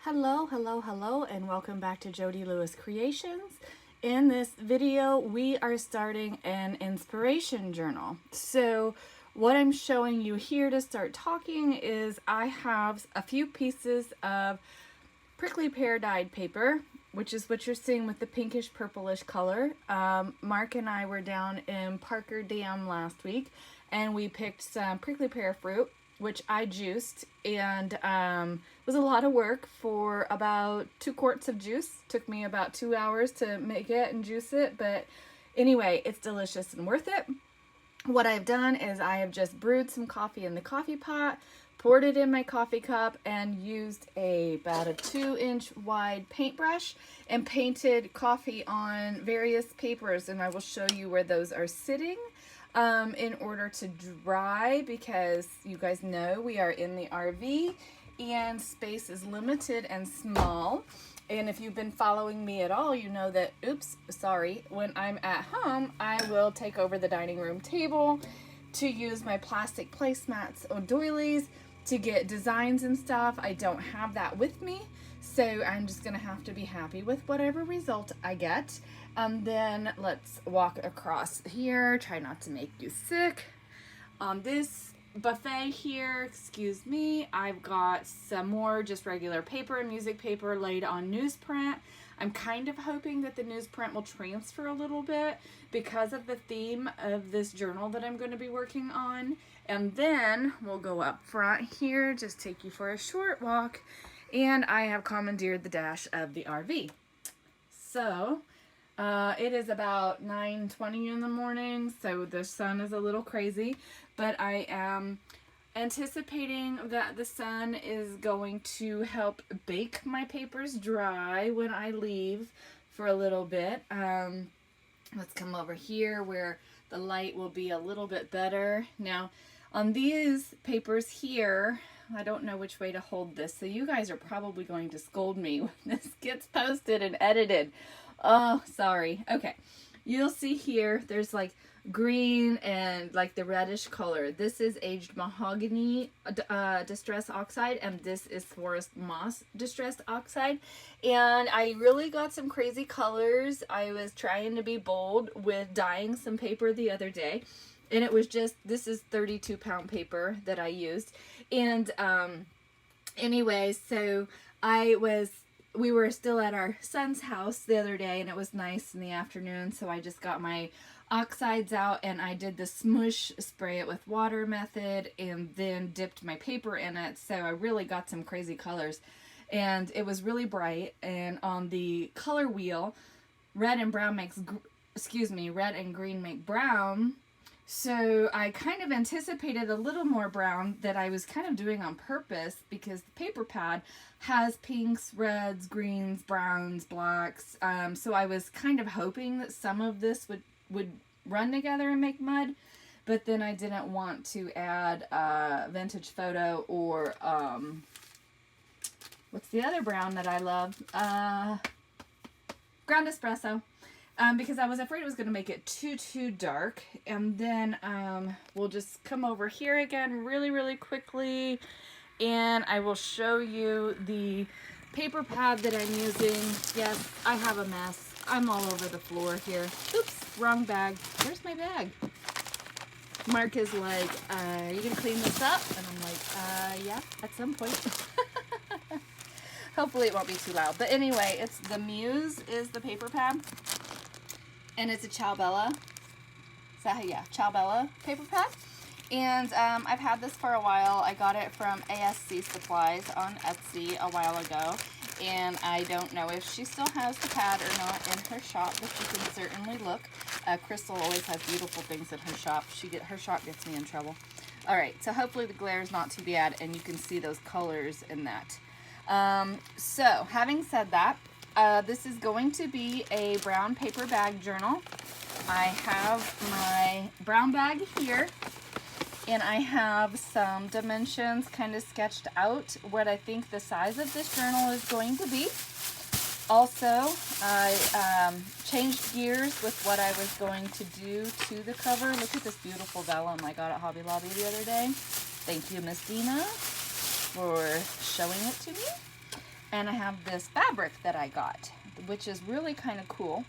Hello, hello, hello, and welcome back to Jody Lewis Creations. In this video, we are starting an inspiration journal. So what I'm showing you here to start talking is I have a few pieces of prickly pear dyed paper, which is what you're seeing with the pinkish purplish color. Mark and I were down in Parker Dam last week and we picked some prickly pear fruit, which I juiced, and it was a lot of work for about 2 quarts of juice. Took me about 2 hours to make it and juice it, but anyway, it's delicious and worth it. What I've done is I have just brewed some coffee in the coffee pot, poured it in my coffee cup, and used about a 2-inch wide paintbrush and painted coffee on various papers, and I will show you where those are sitting in order to dry, because you guys know we are in the RV and space is limited and small. And if you've been following me at all, you know that, when I'm at home, I will take over the dining room table to use my plastic placemats or doilies to get designs and stuff. I don't have that with me, so I'm just gonna have to be happy with whatever result I get. Then let's walk across here. Try not to make you sick. On this buffet here, excuse me, I've got some more just regular paper and music paper laid on newsprint. I'm kind of hoping that the newsprint will transfer a little bit because of the theme of this journal that I'm going to be working on. And then we'll go up front here, just take you for a short walk, and I have commandeered the dash of the RV. So it is about 9:20 in the morning, so the sun is a little crazy, but I am anticipating that the sun is going to help bake my papers dry when I leave for a little bit. Let's come over here where the light will be a little bit better. Now, on these papers here, I don't know which way to hold this, so you guys are probably going to scold me when this gets posted and edited. Oh, sorry. Okay. You'll see here, there's like green and like the reddish color. This is aged mahogany distress oxide, and this is forest moss distressed oxide. And I really got some crazy colors. I was trying to be bold with dyeing some paper the other day, and it was just, this is 32-pound paper that I used. And anyway, so we were still at our son's house the other day, and it was nice in the afternoon, so I just got my oxides out and I did the smush, spray it with water method, and then dipped my paper in it. So I really got some crazy colors, and it was really bright. And on the color wheel, red and green make brown. So I kind of anticipated a little more brown that I was kind of doing on purpose, because the paper pad has pinks, reds, greens, browns, blacks. So I was kind of hoping that some of this would run together and make mud, but then I didn't want to add vintage photo or what's the other brown that I love? Ground espresso. Because I was afraid it was going to make it too dark. And then we'll just come over here again really quickly, and I will show you the paper pad that I'm using. Yes, I have a mess. I'm all over the floor here. Oops, wrong bag. Where's my bag? Mark is like, are you going to clean this up? And I'm like, yeah, at some point. Hopefully it won't be too loud. But anyway, it's the Muse is the paper pad. And it's a Ciao Bella paper pad. And I've had this for a while. I got it from ASC Supplies on Etsy a while ago. And I don't know if she still has the pad or not in her shop, but you can certainly look. Crystal always has beautiful things in her shop. Her shop gets me in trouble. All right, so hopefully the glare is not too bad, and you can see those colors in that. So having said that, this is going to be a brown paper bag journal. I have my brown bag here, and I have some dimensions kind of sketched out, what I think the size of this journal is going to be. Also, I changed gears with what I was going to do to the cover. Look at this beautiful vellum I got at Hobby Lobby the other day. Thank you, Miss Dina, for showing it to me. And I have this fabric that I got, which is really kind of cool.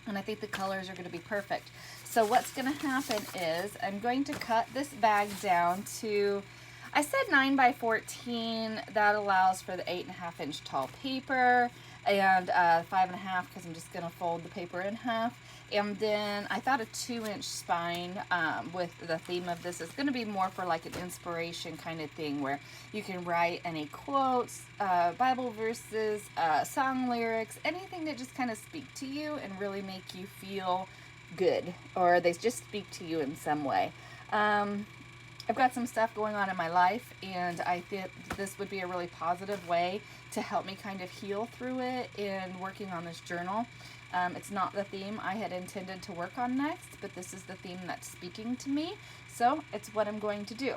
And I think the colors are going to be perfect. So what's going to happen is I'm going to cut this bag down to, I said 9 by 14. That allows for the 8.5 inch tall paper, and 5.5 because I'm just going to fold the paper in half. And then I thought a 2-inch spine with the theme of this is going to be more for like an inspiration kind of thing, where you can write any quotes, Bible verses, song lyrics, anything that just kind of speak to you and really make you feel good, or they just speak to you in some way. I've got some stuff going on in my life, and I think this would be a really positive way to help me kind of heal through it in working on this journal. It's not the theme I had intended to work on next, but this is the theme that's speaking to me, so it's what I'm going to do.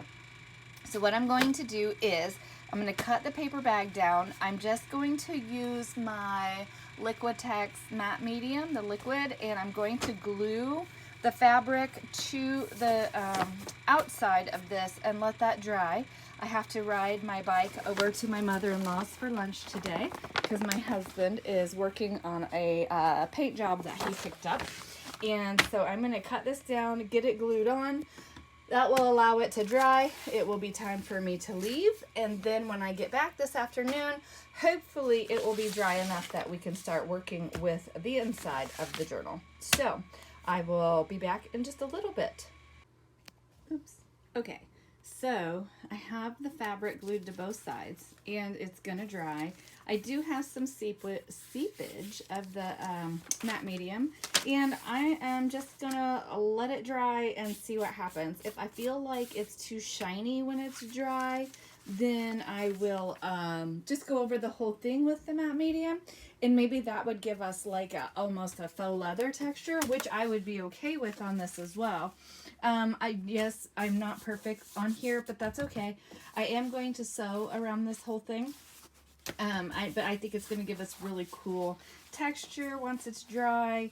So what I'm going to do is I'm going to cut the paper bag down. I'm just going to use my Liquitex matte medium, the liquid, and I'm going to glue the fabric to the outside of this and let that dry. I have to ride my bike over to my mother-in-law's for lunch today because my husband is working on a paint job that he picked up. And so I'm going to cut this down, get it glued on. That will allow it to dry. It will be time for me to leave. And then when I get back this afternoon, hopefully it will be dry enough that we can start working with the inside of the journal. So I will be back in just a little bit. Oops. Okay, so I have the fabric glued to both sides and it's gonna dry. I do have some seepage of the matte medium, and I am just gonna let it dry and see what happens. If I feel like it's too shiny when it's dry, then I will just go over the whole thing with the matte medium, and maybe that would give us like almost a faux leather texture, which I would be okay with on this as well. Yes, I'm not perfect on here, but that's okay. I am going to sew around this whole thing. But I think it's going to give us really cool texture once it's dry.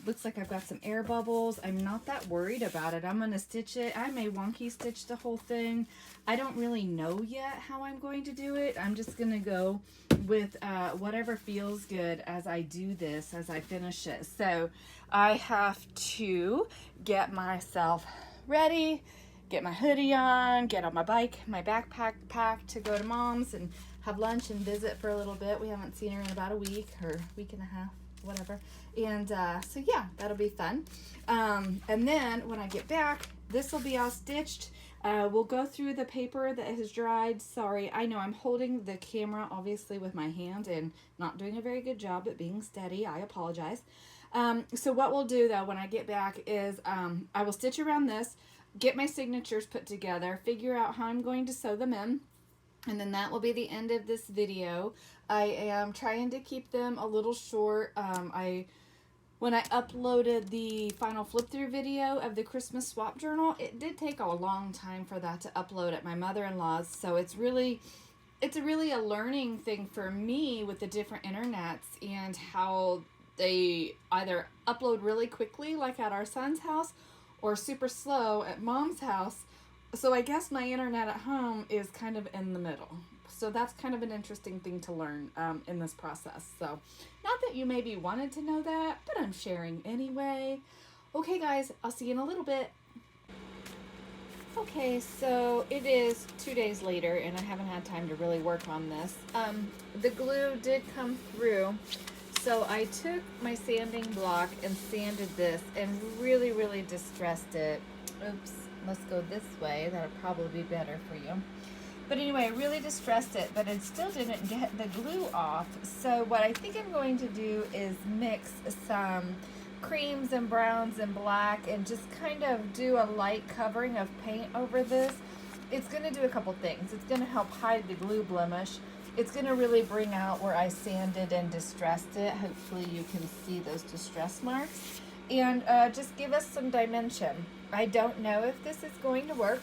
Looks like I've got some air bubbles. I'm not that worried about it. I'm going to stitch it. I may wonky stitch the whole thing. I don't really know yet how I'm going to do it. I'm just going to go with whatever feels good as I do this, as I finish it. So I have to get myself ready, get my hoodie on, get on my bike, my backpack packed to go to Mom's and have lunch and visit for a little bit. We haven't seen her in about a week or week and a half, whatever. And so yeah, that'll be fun. And then when I get back, this will be all stitched. We'll go through the paper that has dried. Sorry, I know I'm holding the camera obviously with my hand and not doing a very good job at being steady. I apologize. So what we'll do though when I get back is I will stitch around this, get my signatures put together, figure out how I'm going to sew them in, and then that will be the end of this video. I am trying to keep them a little short. When I uploaded the final flip through video of the Christmas swap journal, it did take a long time for that to upload at my mother-in-law's, so it's really a learning thing for me with the different internets and how they either upload really quickly like at our son's house or super slow at Mom's house. So I guess my internet at home is kind of in the middle. So that's kind of an interesting thing to learn in this process. So not that you maybe wanted to know that, but I'm sharing anyway. Okay guys, I'll see you in a little bit. Okay, so it is 2 days later and I haven't had time to really work on this. The glue did come through. So I took my sanding block and sanded this and really, really distressed it. Oops, let's go this way. That'll probably be better for you. But anyway, I really distressed it, but it still didn't get the glue off. So what I think I'm going to do is mix some creams and browns and black and just kind of do a light covering of paint over this. It's going to do a couple things. It's going to help hide the glue blemish. It's going to really bring out where I sanded and distressed it. Hopefully you can see those distress marks. And just give us some dimension. I don't know if this is going to work.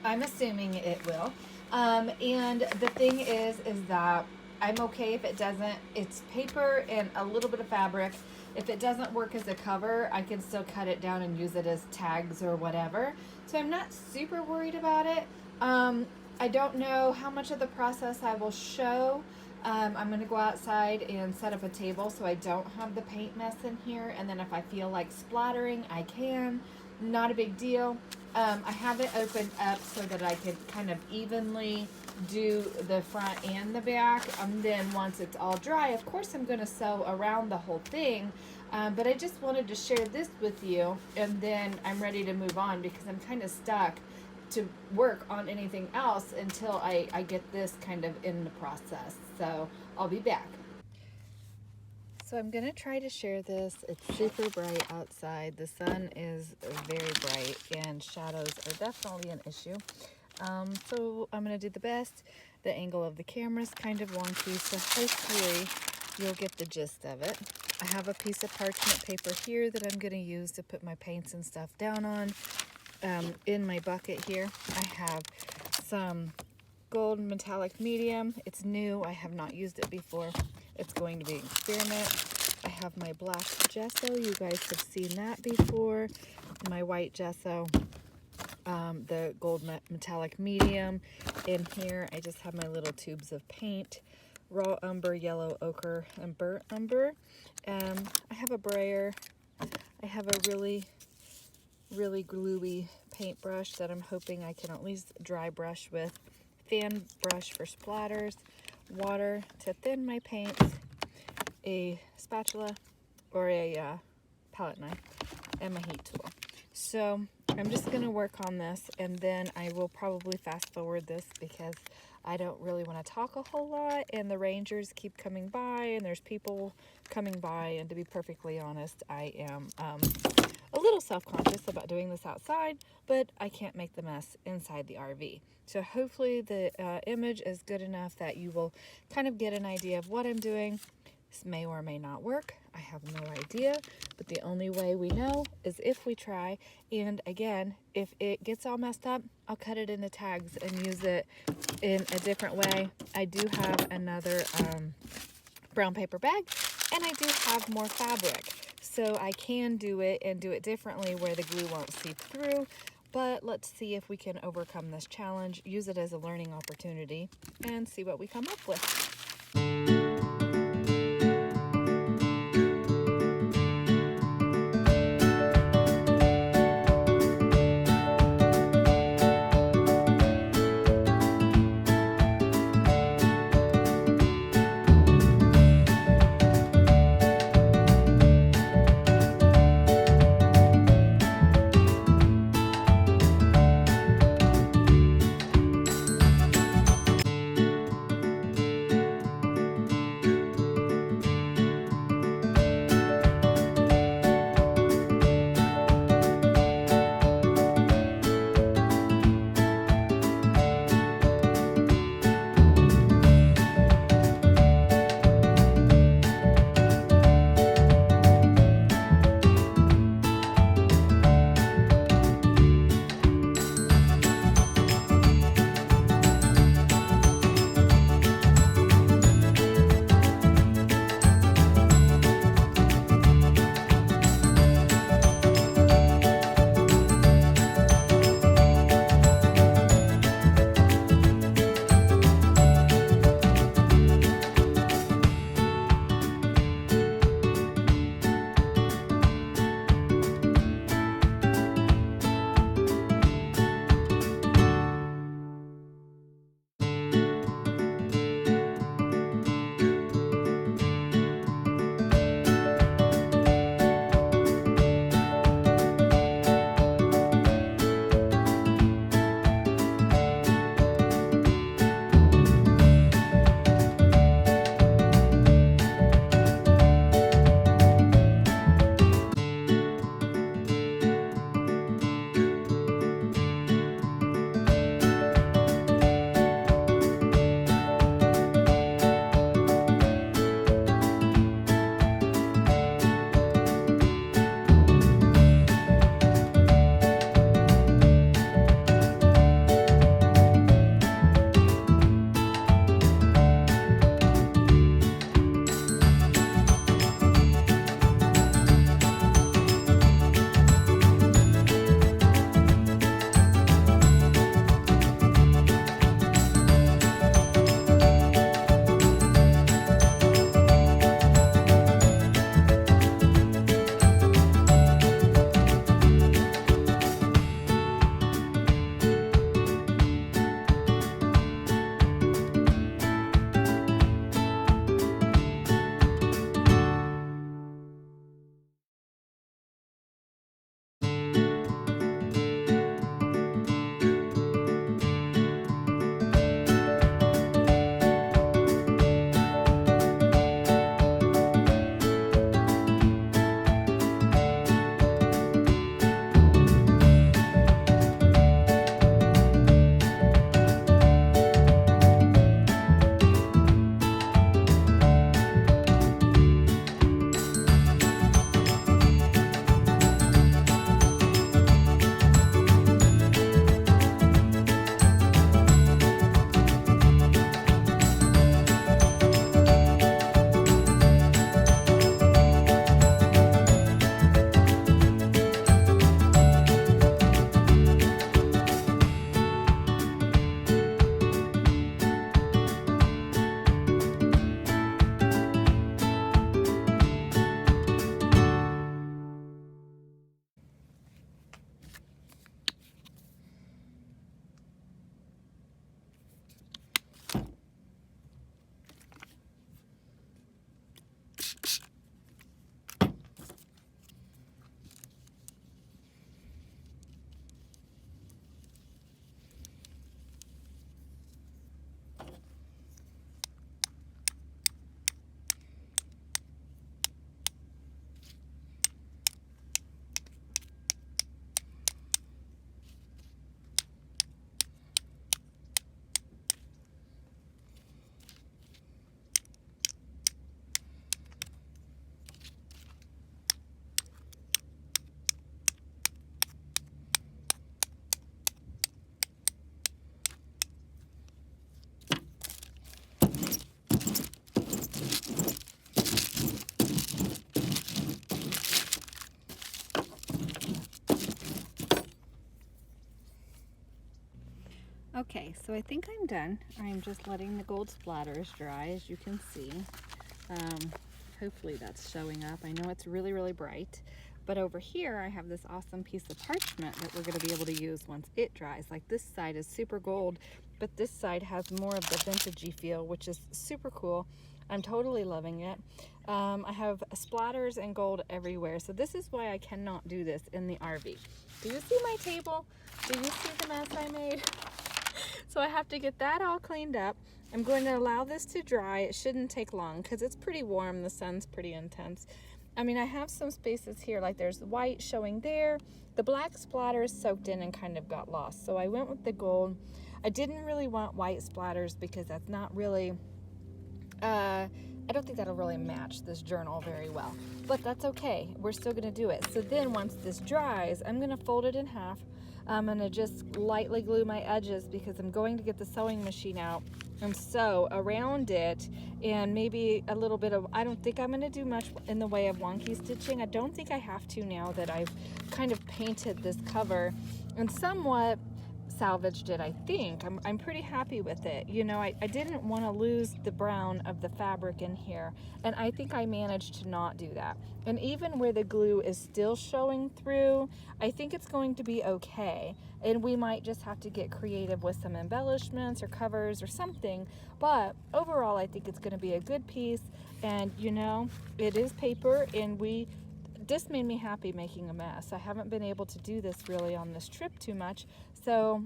I'm assuming it will. And the thing is that I'm okay if it doesn't. It's paper and a little bit of fabric. If it doesn't work as a cover, I can still cut it down and use it as tags or whatever. So I'm not super worried about it. I don't know how much of the process I will show. I'm going to go outside and set up a table so I don't have the paint mess in here. And then if I feel like splattering, I can. Not a big deal. I have it opened up so that I can kind of evenly do the front and the back. Then once it's all dry, of course I'm going to sew around the whole thing. But I just wanted to share this with you, and then I'm ready to move on because I'm kind of stuck to work on anything else until I get this kind of in the process. So I'll be back. So I'm gonna try to share this. It's super bright outside. The sun is very bright and shadows are definitely an issue. So I'm gonna do the best. The angle of the camera is kind of wonky, so hopefully you'll get the gist of it. I have a piece of parchment paper here that I'm gonna use to put my paints and stuff down on. In my bucket here, I have some gold metallic medium. It's new. I have not used it before. It's going to be an experiment. I have my black gesso. You guys have seen that before. My white gesso, the gold metallic medium. In here, I just have my little tubes of paint. Raw umber, yellow ochre, and burnt umber. I have a brayer. I have a really gluey paintbrush that I'm hoping I can at least dry brush with, fan brush for splatters, water to thin my paints, a spatula or a palette knife, and my heat tool. So I'm just going to work on this, and then I will probably fast forward this because I don't really want to talk a whole lot, and the rangers keep coming by, and there's people coming by, and to be perfectly honest, I am a little self-conscious about doing this outside, but I can't make the mess inside the RV. So hopefully the image is good enough that you will kind of get an idea of what I'm doing. This may or may not work. I have no idea, but the only way we know is if we try. And again, if it gets all messed up, I'll cut it into tags and use it in a different way. I do have another brown paper bag, and I do have more fabric. So I can do it and do it differently where the glue won't seep through. But let's see if we can overcome this challenge, use it as a learning opportunity, and see what we come up with. Okay, so I think I'm done. I'm just letting the gold splatters dry, as you can see. Hopefully that's showing up. I know it's really, really bright. But over here, I have this awesome piece of parchment that we're going to be able to use once it dries. Like this side is super gold, but this side has more of the vintagey feel, which is super cool. I'm totally loving it. I have splatters and gold everywhere. So this is why I cannot do this in the RV. Do you see my table? Do you see the mess I made? So I have to get that all cleaned up. I'm going to allow this to dry. It shouldn't take long because it's pretty warm. The sun's pretty intense. I mean, I have some spaces here, like there's white showing there. The black splatters soaked in and kind of got lost. So I went with the gold. I didn't really want white splatters because that's not really, I don't think that'll really match this journal very well. But that's okay. We're still going to do it. So then once this dries, I'm going to fold it in half. I'm going to just lightly glue my edges because I'm going to get the sewing machine out and sew around it, and maybe a little bit of, I don't think I'm going to do much in the way of wonky stitching. I don't think I have to now that I've kind of painted this cover and somewhat salvaged it. I think I'm pretty happy with it. You know, I didn't want to lose the brown of the fabric in here, and I think I managed to not do that. And even where the glue is still showing through, I think it's going to be okay, and we might just have to get creative with some embellishments or covers or something. But overall, I think it's going to be a good piece. And you know, it is paper, and this made me happy making a mess. I haven't been able to do this really on this trip too much, so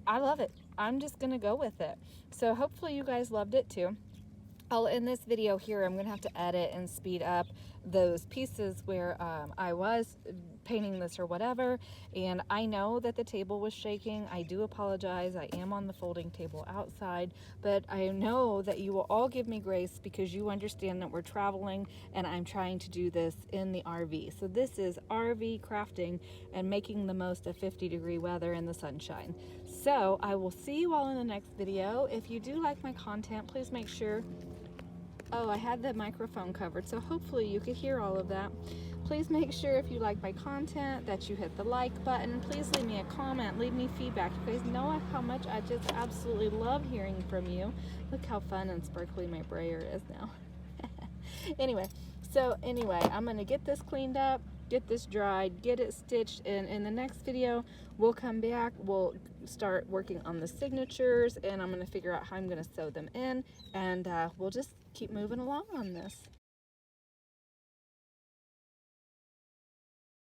I love it. I'm just gonna go with it. So hopefully you guys loved it too. I'll end this video here. I'm gonna have to edit and speed up those pieces where I was painting this or whatever, and I know that the table was shaking. I do apologize. I am on the folding table outside, but I know that you will all give me grace because you understand that we're traveling and I'm trying to do this in the RV. So this is RV crafting and making the most of 50-degree weather and the sunshine. So I will see you all in the next video. If you do like my content, please make sure, oh, I had the microphone covered, so hopefully you could hear all of that. Please make sure if you like my content that you hit the like button. Please leave me a comment, leave me feedback. You guys know how much I just absolutely love hearing from you. Look how fun and sparkly my brayer is now. Anyway, I'm gonna get this cleaned up, get this dried, get it stitched, and in the next video we'll come back, we'll start working on the signatures, and I'm gonna figure out how I'm gonna sew them in, and we'll just keep moving along on this.